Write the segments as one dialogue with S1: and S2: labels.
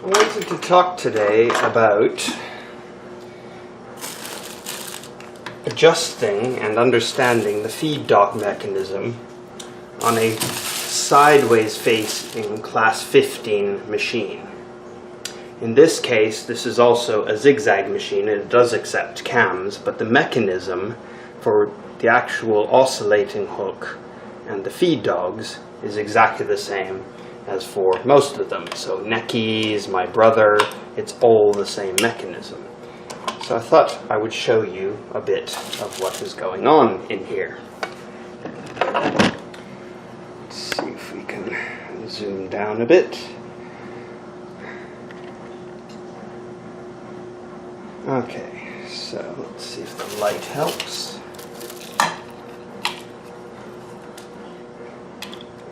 S1: I wanted to talk today about adjusting and understanding the feed dog mechanism on a sideways facing class 15 machine. In this case, this is also a zigzag machine and it does accept cams, but the mechanism for the actual oscillating hook and the feed dogs is exactly the same as for most of them. So Necchi's, my brother, it's all the same mechanism. So I thought I would show you a bit of what is going on in here. Let's see if we can zoom down a bit. Okay, so let's see if the light helps.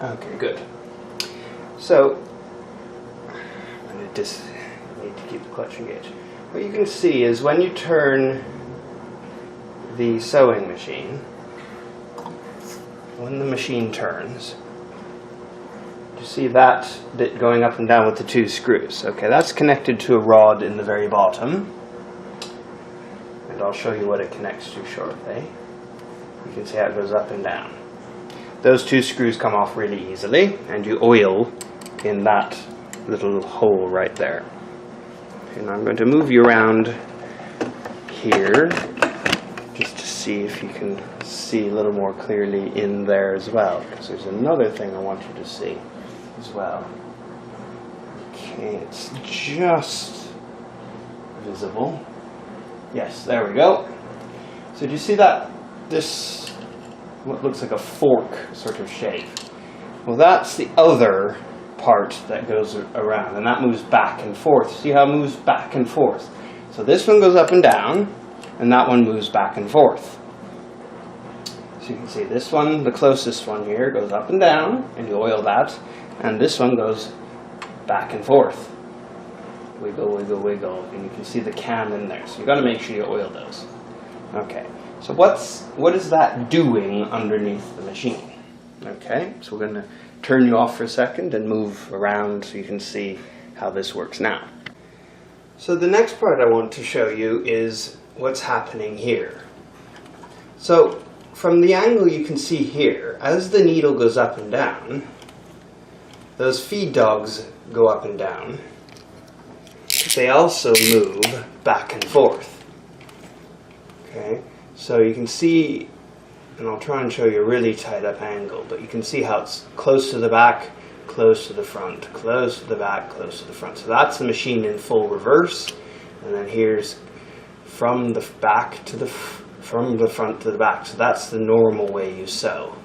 S1: Okay, good. So, I need to keep the clutch engaged. What you can see is when you turn the sewing machine, when the machine turns, you see that bit going up and down with the two screws. Okay, that's connected to a rod in the very bottom. And I'll show you what it connects to shortly. You can see how it goes up and down. Those two screws come off really easily, and you oil in that little hole right there. And I'm going to move you around here just to see if you can see a little more clearly in there as well, because there's another thing I want you to see as well. Okay, it's just visible. Yes, there we go. So do you see that? This, what looks like a fork sort of shape. Well, that's the other part that goes around, and that moves back and forth. See how it moves back and forth? So this one goes up and down, and that one moves back and forth. So you can see this one, the closest one here, goes up and down, and you oil that, and this one goes back and forth. Wiggle, wiggle, wiggle, and you can see the cam in there. So you've got to make sure you oil those. Okay, so what is that doing underneath the machine? Okay, so we're going to turn you off for a second and move around so you can see how this works now. So the next part I want to show you is what's happening here. So from the angle you can see here, as the needle goes up and down, those feed dogs go up and down. They also move back and forth. Okay, so you can see, and I'll try and show you a really tight up angle, but you can see how it's close to the back, close to the front, close to the back, close to the front. So that's the machine in full reverse, and then here's from the back to from the front to the back. So that's the normal way you sew.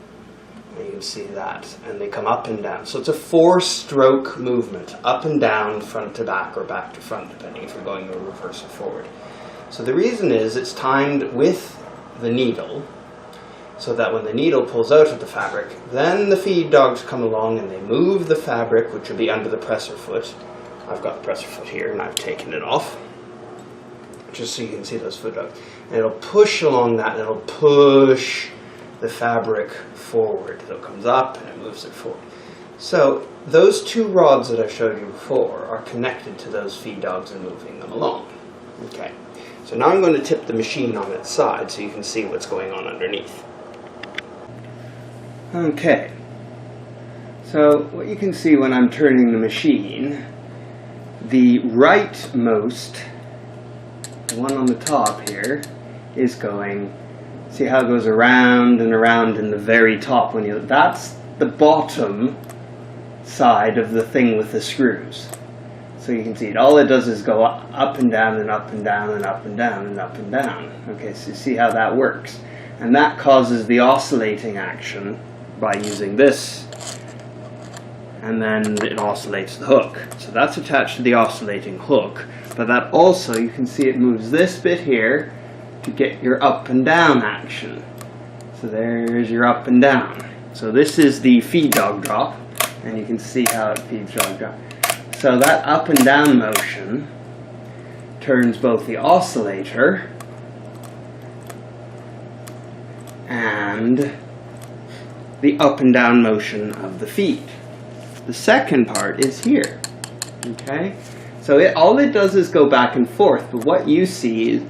S1: And you can see that, and they come up and down. So it's a 4-stroke movement, up and down, front to back, or back to front, depending if you're going in reverse or forward. So the reason is it's timed with the needle, so that when the needle pulls out of the fabric, then the feed dogs come along and they move the fabric, which will be under the presser foot. I've got the presser foot here and I've taken it off, just so you can see those foot dogs. And it'll push along that, and it'll push the fabric forward. So it comes up and it moves it forward. So those two rods that I showed you before are connected to those feed dogs and moving them along. Okay, so now I'm going to tip the machine on its side so you can see what's going on underneath. Okay, so what you can see when I'm turning the machine, the rightmost, the one on the top here, is going, see how it goes around and around in the very top. That's the bottom side of the thing with the screws. So you can see it, all it does is go up and down and up and down and up and down and up and down. Okay, so you see how that works. And that causes the oscillating action by using this, and then it oscillates the hook. So that's attached to the oscillating hook, but that also, you can see it moves this bit here to get your up and down action. So there's your up and down. So this is the feed dog drop, and you can see how it feeds dog drop. So that up and down motion turns both the oscillator and the up and down motion of the feed. The second part is here. Okay? So all it does is go back and forth, but what you see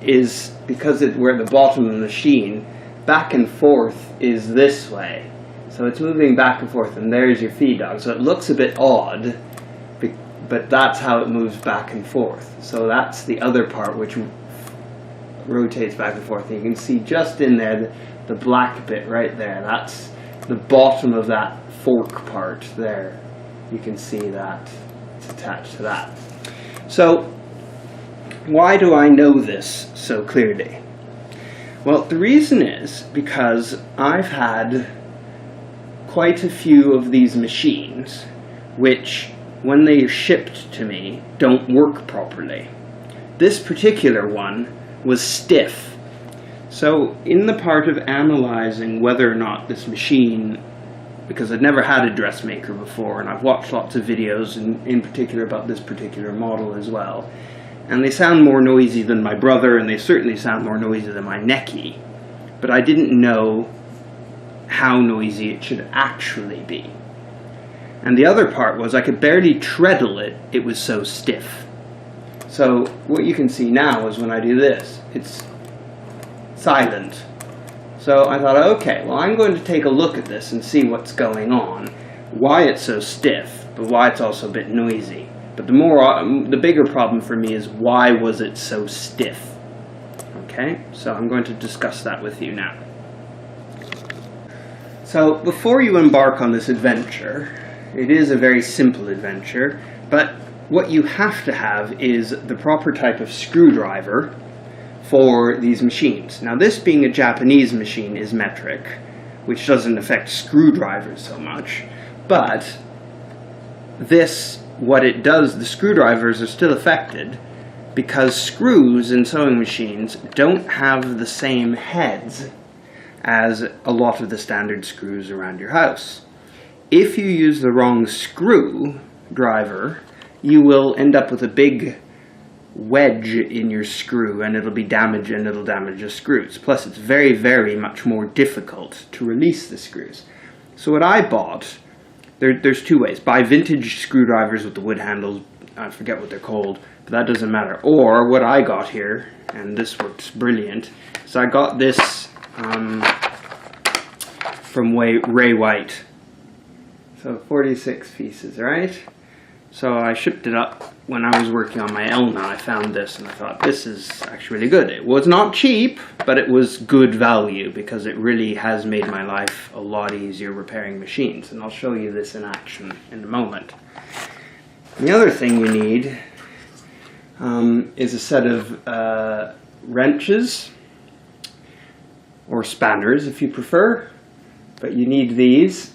S1: is because we're at the bottom of the machine, back and forth is this way. So it's moving back and forth, and there's your feed dog. So it looks a bit odd, but that's how it moves back and forth. So that's the other part which rotates back and forth. And you can see just in there, the black bit right there, that's the bottom of that fork part there. You can see that it's attached to that. So why do I know this so clearly? Well, the reason is because I've had quite a few of these machines which, when they are shipped to me, don't work properly. This particular one was stiff. So in the part of analyzing whether or not this machine, because I'd never had a dressmaker before, and I've watched lots of videos in particular about this particular model as well, and they sound more noisy than my brother, and they certainly sound more noisy than my Necchi, but I didn't know how noisy it should actually be. And the other part was I could barely treadle it, it was so stiff. So what you can see now is when I do this, it's silent. So I thought, okay, well, I'm going to take a look at this and see what's going on, why it's so stiff, but why it's also a bit noisy. But the bigger problem for me is why was it so stiff? Okay, so I'm going to discuss that with you now. So before you embark on this adventure, it is a very simple adventure, but what you have to have is the proper type of screwdriver for these machines. Now, this being a Japanese machine is metric, which doesn't affect screwdrivers so much, but what it does, the screwdrivers are still affected because screws in sewing machines don't have the same heads as a lot of the standard screws around your house. If you use the wrong screwdriver, you will end up with a big wedge in your screw, and it'll be damaged, and it'll damage the screws. Plus, it's very, very much more difficult to release the screws. So what I bought, there's two ways. Buy vintage screwdrivers with the wood handles, I forget what they're called, but that doesn't matter. Or what I got here, and this works brilliant, so I got this from Ray White. So 46 pieces, right? So I shipped it up when I was working on my Elna. I found this and I thought, this is actually really good. It was not cheap, but it was good value because it really has made my life a lot easier repairing machines. And I'll show you this in action in a moment. And the other thing you need is a set of wrenches, or spanners if you prefer, but you need these.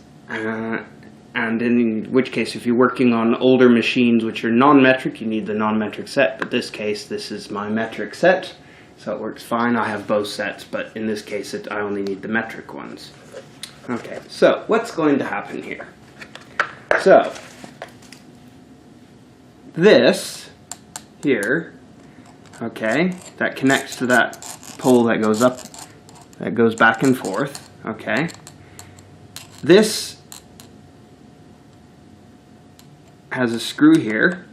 S1: And in which case, if you're working on older machines which are non-metric, you need the non-metric set. But in this case, this is my metric set, so it works fine. I have both sets, but in this case, I only need the metric ones. Okay, so what's going to happen here? So, this here, okay, that connects to that pole that goes up, that goes back and forth, okay. This has a screw here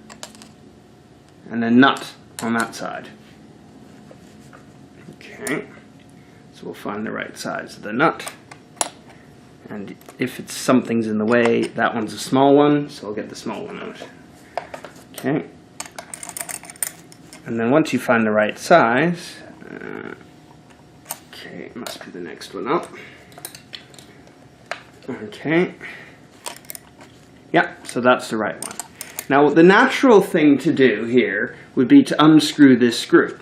S1: and a nut on that side. Okay, so we'll find the right size of the nut, and if something's in the way, that one's a small one, so we'll get the small one out. Okay, and then once you find the right size, okay, it must be the next one up. Okay. Yep, so that's the right one. Now, the natural thing to do here would be to unscrew this screw.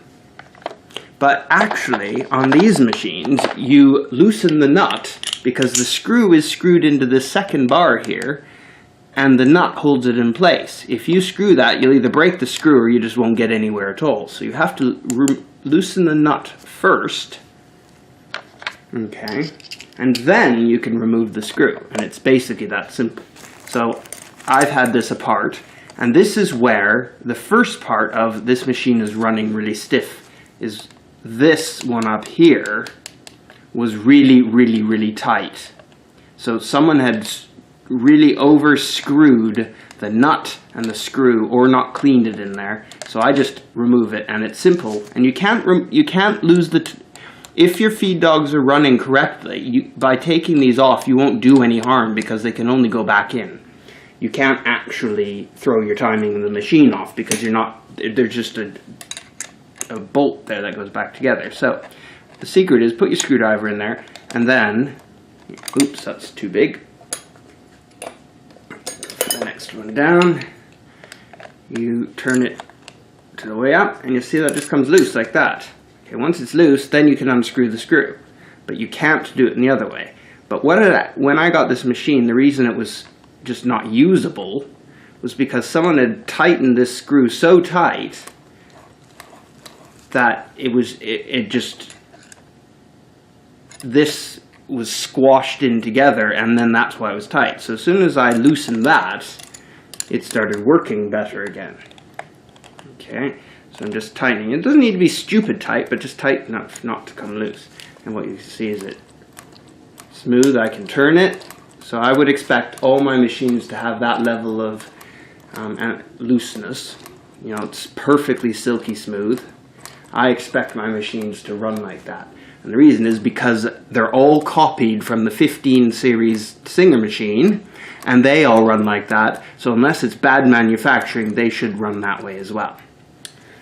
S1: But actually, on these machines, you loosen the nut because the screw is screwed into this second bar here, and the nut holds it in place. If you screw that, you'll either break the screw or you just won't get anywhere at all. So you have to loosen the nut first, okay, and then you can remove the screw. And it's basically that simple. So I've had this apart, and this is where the first part of this machine is running really stiff, is this one up here was really, really, really tight. So someone had really over-screwed the nut and the screw or not cleaned it in there. So I just remove it, and it's simple. And you can't lose the... If your feed dogs are running correctly, by taking these off, you won't do any harm because they can only go back in. You can't actually throw your timing in the machine off because you're not... There's just a bolt there that goes back together. So the secret is put your screwdriver in there, and then... Oops, that's too big. Put the next one down. You turn it to the way up, and you'll see that just comes loose like that. Okay, once it's loose, then you can unscrew the screw. But you can't do it in the other way. But when I got this machine, the reason it was just not usable was because someone had tightened this screw so tight that this was squashed in together, and then that's why it was tight. So as soon as I loosened that, it started working better again. Okay, so I'm just tightening. It doesn't need to be stupid tight, but just tight enough not to come loose. And what you see is it smooth. I can turn it. So I would expect all my machines to have that level of looseness. You know, it's perfectly silky smooth. I expect my machines to run like that. And the reason is because they're all copied from the 15 series Singer machine, and they all run like that. So unless it's bad manufacturing, they should run that way as well.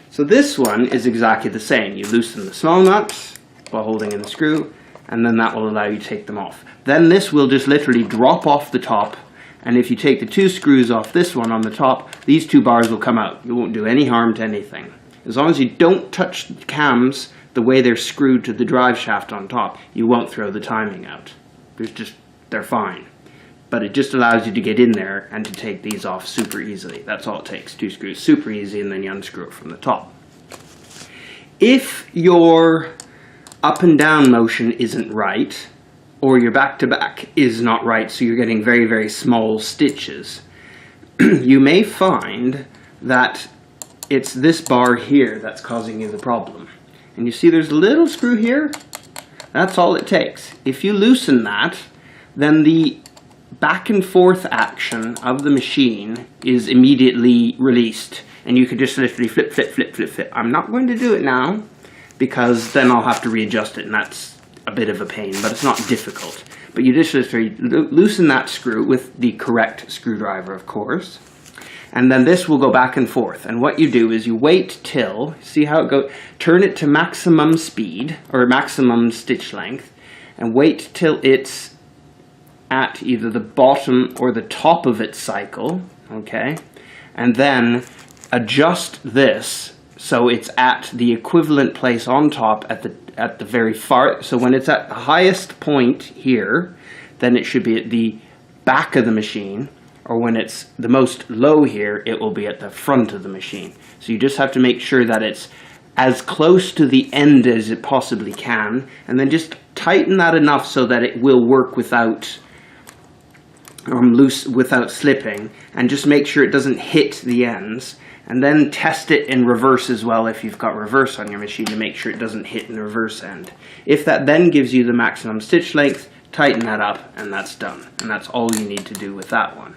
S1: So this one is exactly the same. You loosen the small nuts while holding in the screw, and then that will allow you to take them off. Then this will just literally drop off the top, and if you take the two screws off this one on the top, these two bars will come out. You won't do any harm to anything. As long as you don't touch the cams the way they're screwed to the drive shaft on top, you won't throw the timing out. They're fine. But it just allows you to get in there and to take these off super easily. That's all it takes, two screws, super easy, and then you unscrew it from the top. If your up and down motion isn't right, or your back to back is not right, so you're getting very, very small stitches, you may find that it's this bar here that's causing you the problem. And you see there's a little screw here? That's all it takes. If you loosen that, then the back and forth action of the machine is immediately released. And you can just literally flip, flip, flip, flip, flip. I'm not going to do it now, because then I'll have to readjust it, and that's a bit of a pain, but it's not difficult. But you just literally loosen that screw with the correct screwdriver, of course. And then this will go back and forth. And what you do is you wait till, see how it goes, turn it to maximum speed, or maximum stitch length, and wait till it's at either the bottom or the top of its cycle, okay? And then adjust this so it's at the equivalent place on top at the very far, so when it's at the highest point here, then it should be at the back of the machine. Or when it's the most low here, it will be at the front of the machine. So you just have to make sure that it's as close to the end as it possibly can, and then just tighten that enough so that it will work without without slipping, and just make sure it doesn't hit the ends. And then test it in reverse as well if you've got reverse on your machine to make sure it doesn't hit in the reverse end. If that then gives you the maximum stitch length, tighten that up, and that's done. And that's all you need to do with that one.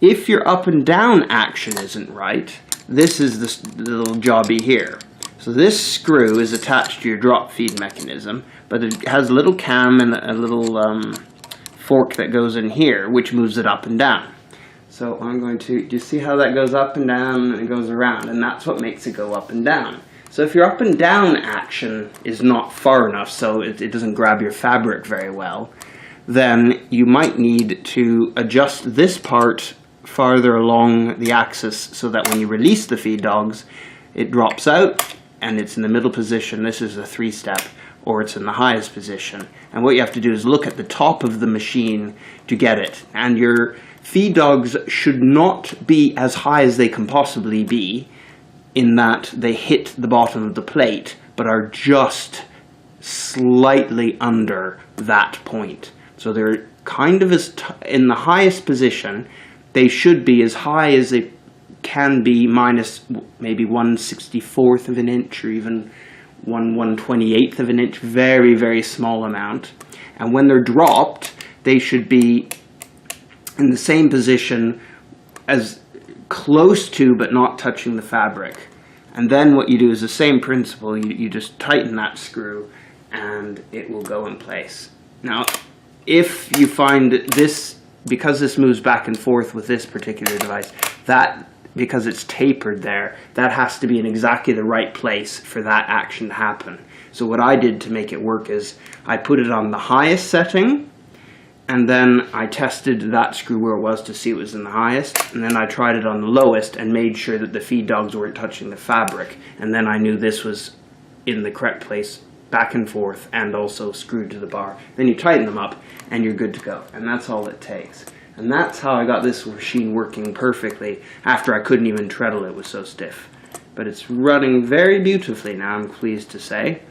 S1: If your up and down action isn't right, this is this little jobby here. So this screw is attached to your drop feed mechanism, but it has a little cam and a little fork that goes in here, which moves it up and down. So I'm going to, do you see how that goes up and down and it goes around? And that's what makes it go up and down. So if your up and down action is not far enough, so it doesn't grab your fabric very well, then you might need to adjust this part farther along the axis so that when you release the feed dogs, it drops out and it's in the middle position. This is a 3-step, or it's in the highest position. And what you have to do is look at the top of the machine to get it. And your feed dogs should not be as high as they can possibly be, in that they hit the bottom of the plate, but are just slightly under that point. So they're kind of in the highest position. They should be as high as they can be, minus maybe 1/64 of an inch, or even 1/128 of an inch, very, very small amount. And when they're dropped, they should be in the same position as close to but not touching the fabric. And then what you do is the same principle. You just tighten that screw and it will go in place. Now, if you find this, because this moves back and forth with this particular device, that, because it's tapered there, that has to be in exactly the right place for that action to happen. So what I did to make it work is I put it on the highest setting, and then I tested that screw where it was to see it was in the highest, and then I tried it on the lowest and made sure that the feed dogs weren't touching the fabric, and then I knew this was in the correct place, back and forth, and also screwed to the bar. Then you tighten them up and you're good to go, and that's all it takes. And that's how I got this machine working perfectly after I couldn't even treadle, it was so stiff. But it's running very beautifully now, I'm pleased to say.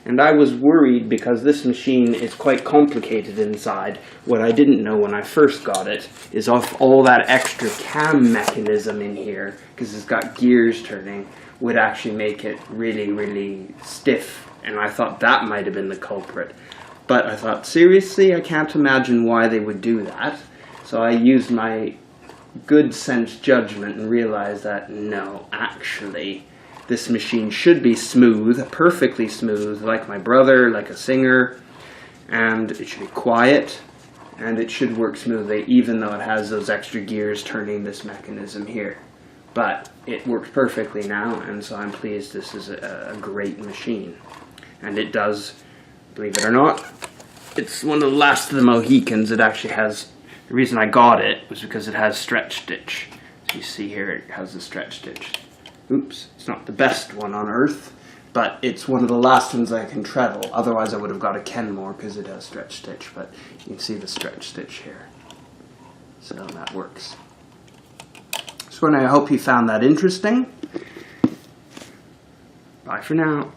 S1: And I was worried because this machine is quite complicated inside. What I didn't know when I first got it is all that extra cam mechanism in here, because it's got gears turning, would actually make it really, really stiff. And I thought that might have been the culprit. But I thought, seriously, I can't imagine why they would do that. So I used my good sense judgment and realized that, no, actually, this machine should be smooth, perfectly smooth, like my brother, like a singer, and it should be quiet, and it should work smoothly, even though it has those extra gears turning this mechanism here. But it works perfectly now, and so I'm pleased this is a great machine. And it does, believe it or not, it's one of the last of the Mohicans. It actually has, the reason I got it was because it has stretch stitch. So you see here it has the stretch stitch. Oops, it's not the best one on earth, but it's one of the last ones I can treadle. Otherwise I would have got a Kenmore because it has stretch stitch, but you can see the stretch stitch here. So that works. So I hope you found that interesting. Bye for now.